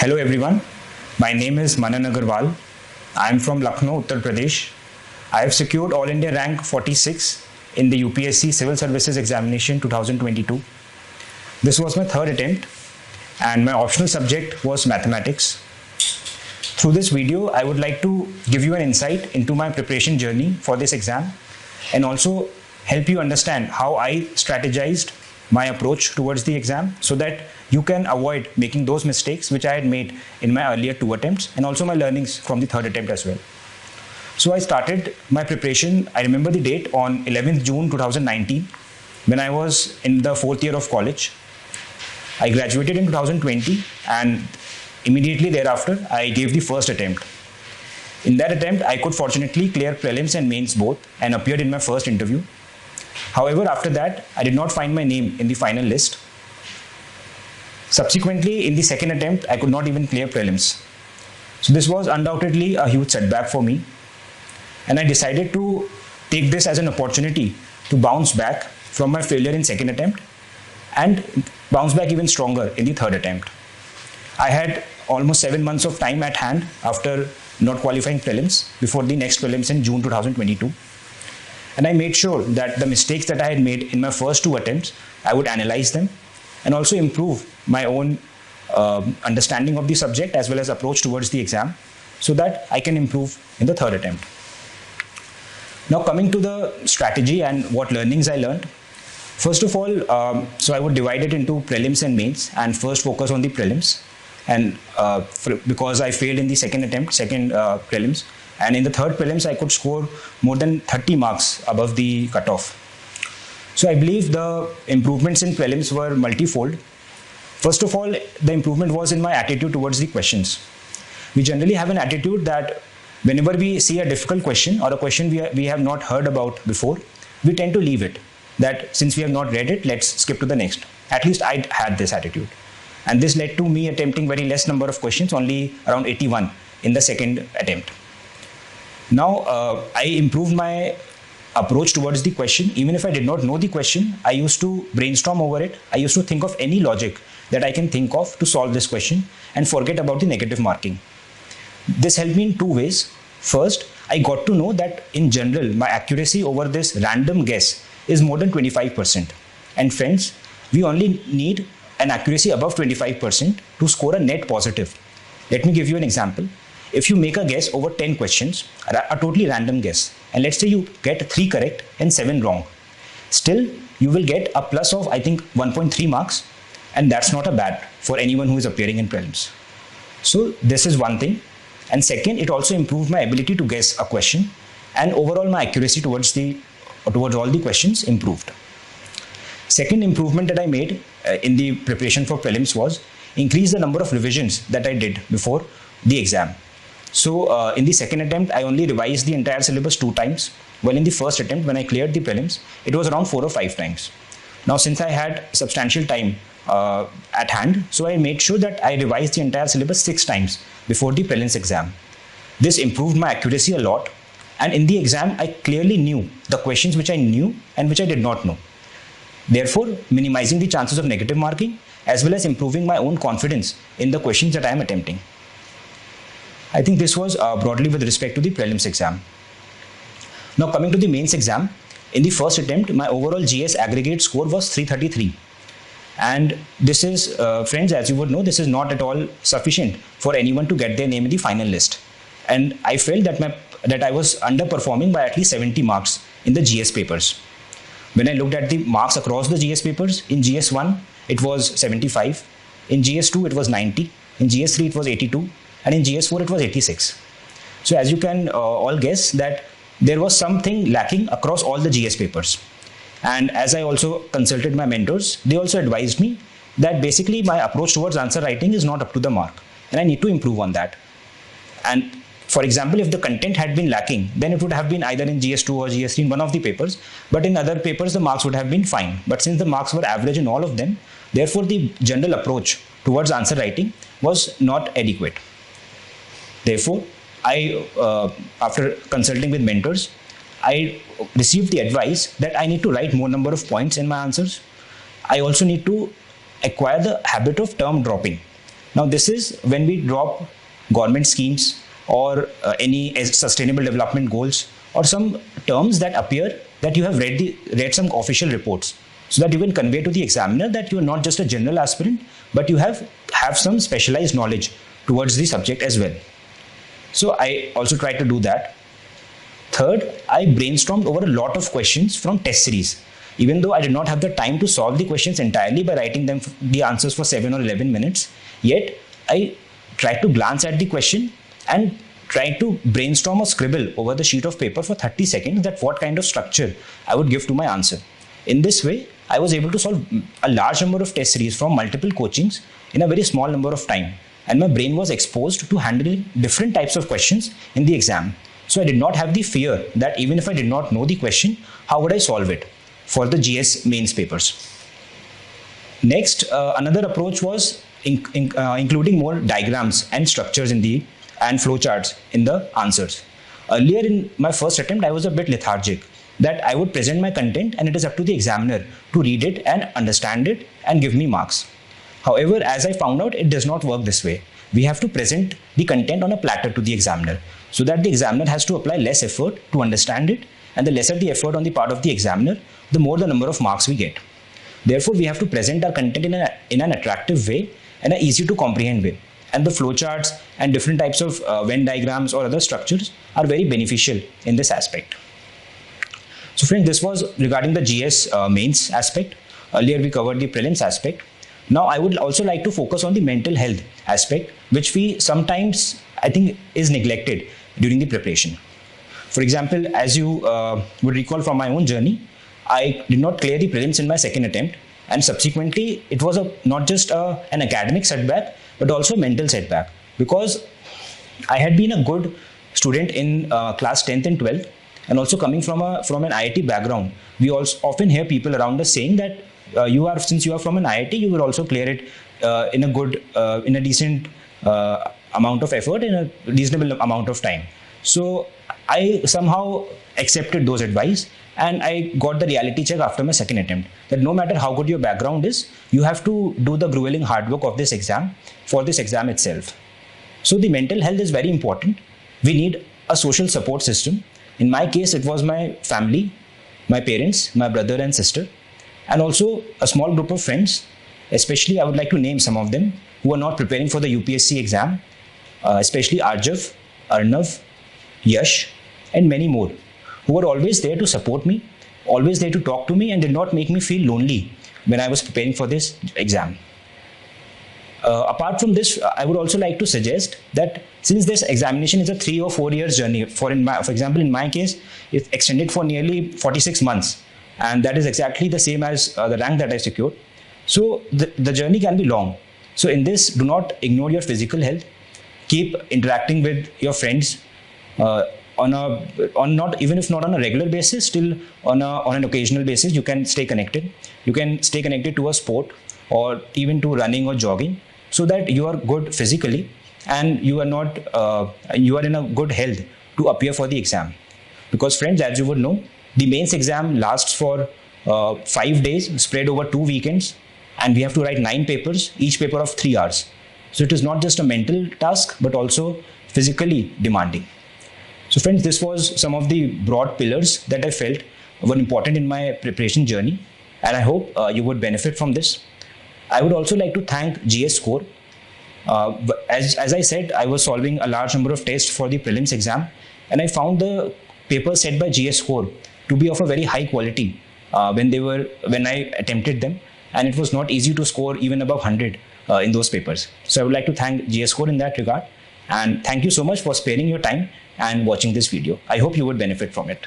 Hello everyone, my name is Manan Agarwal. I am from Lucknow, Uttar Pradesh. I have secured All India rank 46 in the UPSC Civil Services Examination 2022. This was my third attempt and my optional subject was mathematics. Through this video, I would like to give you an insight into my preparation journey for this exam and also help you understand how I strategized my approach towards the exam so that you can avoid making those mistakes which I had made in my earlier two attempts and also my learnings from the third attempt as well. So I started my preparation, I remember the date, on 11th June 2019 when I was in the fourth year of college. I graduated in 2020 and immediately thereafter I gave the first attempt. In that attempt, I could fortunately clear prelims and mains both and appeared in my first interview. However, after that, I did not find my name in the final list. Subsequently, in the second attempt, I could not even clear prelims. So this was undoubtedly a huge setback for me. And I decided to take this as an opportunity to bounce back from my failure in second attempt and bounce back even stronger in the third attempt. I had almost 7 months of time at hand after not qualifying prelims before the next prelims in June 2022. And I made sure that the mistakes that I had made in my first two attempts, I would analyze them and also improve my own understanding of the subject as well as approach towards the exam so that I can improve in the third attempt. Now coming to the strategy and what learnings I learned. First of all, so I would divide it into prelims and mains and first focus on the prelims. And because I failed in the second attempt, prelims, and in the third prelims, I could score more than 30 marks above the cutoff. So I believe the improvements in prelims were multifold. First of all, the improvement was in my attitude towards the questions. We generally have an attitude that whenever we see a difficult question or a question we have not heard about before, we tend to leave it. That since we have not read it, let's skip to the next. At least I had this attitude. And this led to me attempting very less number of questions, only around 81 in the second attempt. Now, I improved my approach towards the question. Even if I did not know the question, I used to brainstorm over it. I used to think of any logic that I can think of to solve this question and forget about the negative marking. This helped me in two ways. First, I got to know that in general, my accuracy over this random guess is more than 25%. And friends, we only need an accuracy above 25% to score a net positive. Let me give you an example. If you make a guess over 10 questions, a totally random guess, and let's say you get 3 correct and 7 wrong, still you will get a plus of, I think, 1.3 marks, and that's not a bad for anyone who is appearing in prelims. So this is one thing. And second, it also improved my ability to guess a question, and overall my accuracy towards all the questions improved. Second improvement that I made in the preparation for prelims was increase the number of revisions that I did before the exam. So in the second attempt, I only revised the entire syllabus 2 times, while in the first attempt, when I cleared the prelims, it was around 4 or 5 times. Now, since I had substantial time at hand, so I made sure that I revised the entire syllabus 6 times before the prelims exam. This improved my accuracy a lot, and in the exam, I clearly knew the questions which I knew and which I did not know. Therefore, minimizing the chances of negative marking as well as improving my own confidence in the questions that I am attempting. I think this was broadly with respect to the prelims exam. Now coming to the mains exam, in the first attempt, my overall GS aggregate score was 333. And this is, friends, as you would know, this is not at all sufficient for anyone to get their name in the final list. And I felt that I was underperforming by at least 70 marks in the GS papers. When I looked at the marks across the GS papers, in GS1, it was 75. In GS2, it was 90. In GS3, it was 82. And in GS4, it was 86. So as you can all guess that there was something lacking across all the GS papers. And as I also consulted my mentors, they also advised me that basically my approach towards answer writing is not up to the mark. And I need to improve on that. And for example, if the content had been lacking, then it would have been either in GS2 or GS3 in one of the papers. But in other papers, the marks would have been fine. But since the marks were average in all of them, therefore the general approach towards answer writing was not adequate. Therefore, after consulting with mentors, I received the advice that I need to write more number of points in my answers. I also need to acquire the habit of term dropping. Now this is when we drop government schemes or any sustainable development goals or some terms that appear that you have read some official reports, so that you can convey to the examiner that you are not just a general aspirant, but you have some specialized knowledge towards the subject as well. So I also tried to do that. Third, I brainstormed over a lot of questions from test series. Even though I did not have the time to solve the questions entirely by writing them the answers for 7 or 11 minutes, yet I tried to glance at the question and try to brainstorm or scribble over the sheet of paper for 30 seconds that what kind of structure I would give to my answer. In this way, I was able to solve a large number of test series from multiple coachings in a very small number of time, and my brain was exposed to handling different types of questions in the exam. So I did not have the fear that even if I did not know the question, how would I solve it for the GS mains papers. Next, another approach was including more diagrams and structures and flowcharts in the answers. Earlier in my first attempt, I was a bit lethargic, that I would present my content and it is up to the examiner to read it and understand it and give me marks. However, as I found out, it does not work this way. We have to present the content on a platter to the examiner, so that the examiner has to apply less effort to understand it, and the lesser the effort on the part of the examiner, the more the number of marks we get. Therefore, we have to present our content in an attractive way and an easy to comprehend way. And the flowcharts and different types of Venn diagrams or other structures are very beneficial in this aspect. So friends, this was regarding the GS mains aspect. Earlier we covered the prelims aspect. Now I would also like to focus on the mental health aspect, which we sometimes, I think, is neglected during the preparation. For example, as you would recall from my own journey, I did not clear the prelims in my second attempt, and subsequently it was not just an academic setback but also a mental setback, because I had been a good student in class 10th and 12th, and also coming from an IIT background, we also often hear people around us saying that since you are from an IIT, you will also clear it in a decent amount of effort in a reasonable amount of time. So I somehow accepted those advice, and I got the reality check after my second attempt that no matter how good your background is, you have to do the grueling hard work of this exam for this exam itself. So the mental health is very important. We need a social support system. In my case, it was my family, my parents, my brother and sister, and also a small group of friends. Especially, I would like to name some of them who are not preparing for the UPSC exam, especially Arjav, Arnav, Yash, and many more, who were always there to support me, always there to talk to me, and did not make me feel lonely when I was preparing for this exam. Apart from this, I would also like to suggest that since this examination is a 3 or 4 years journey, for example, in my case, it's extended for nearly 46 months, and that is exactly the same as the rank that I secured. So the journey can be long. So in this, do not ignore your physical health. Keep interacting with your friends even if not on a regular basis, still on an occasional basis. You can stay connected. You can stay connected to a sport or even to running or jogging, so that you are good physically and you are in a good health to appear for the exam. Because friends, as you would know, the mains exam lasts for 5 days spread over 2 weekends, and we have to write 9 papers, each paper of 3 hours. So it is not just a mental task but also physically demanding. So friends, this was some of the broad pillars that I felt were important in my preparation journey, and I hope you would benefit from this. I would also like to thank GS Score. As I said, I was solving a large number of tests for the prelims exam, and I found the papers set by GS Score to be of a very high quality when I attempted them, and it was not easy to score even above 100 in those papers. So I would like to thank GS Score in that regard, and thank you so much for sparing your time and watching this video. I hope you would benefit from it.